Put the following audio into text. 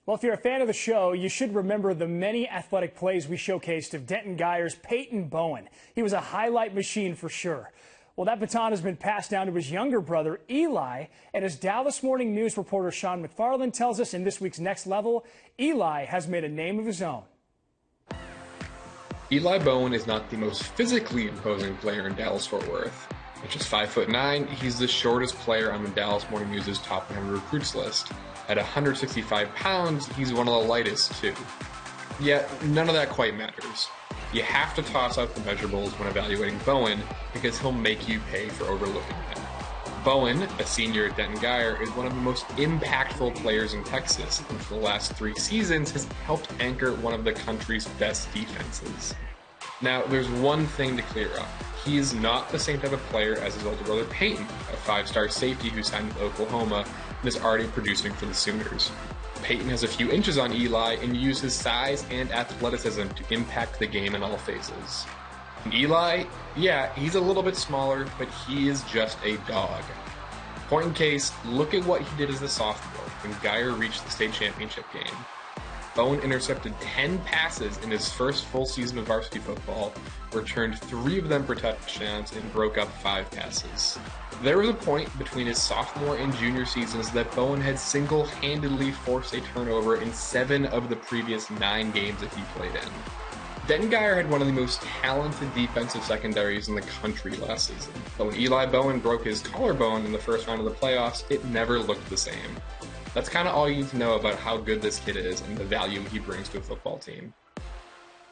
Well, if you're a fan of the show, you should remember the many athletic plays we showcased of Denton Guyer's Peyton Bowen. He was a highlight machine for sure. Well, that baton has been passed down to his younger brother, Eli, and as Dallas Morning News reporter Shawn McFarland tells us in this week's Next Level, Eli has made a name of his own. Eli Bowen is not the most physically imposing player in Dallas-Fort Worth. At just 5'9", he's the shortest player on the Dallas Morning News' top 100 recruits list. At 165 pounds, he's one of the lightest, too. Yet, none of that quite matters. You have to toss out the measurables when evaluating Bowen because he'll make you pay for overlooking him. Bowen, a senior at Denton Guyer, is one of the most impactful players in Texas, and for the last 3 seasons has helped anchor one of the country's best defenses. Now, there's one thing to clear up. He is not the same type of player as his older brother Peyton, a 5-star safety who signed with Oklahoma and is already producing for the Sooners. Peyton has a few inches on Eli and used his size and athleticism to impact the game in all phases. And Eli, yeah, he's a little bit smaller, but he is just a dog. Point in case, look at what he did as a sophomore when Guyer reached the state championship game. Bowen intercepted 10 passes in his first full season of varsity football, returned 3 of them for touchdowns, and broke up 5 passes. There was a point between his sophomore and junior seasons that Bowen had single-handedly forced a turnover in 7 of the previous 9 games that he played in. Denton Guyer had one of the most talented defensive secondaries in the country last season, but when Eli Bowen broke his collarbone in the first round of the playoffs, it never looked the same. That's kind of all you need to know about how good this kid is and the value he brings to a football team.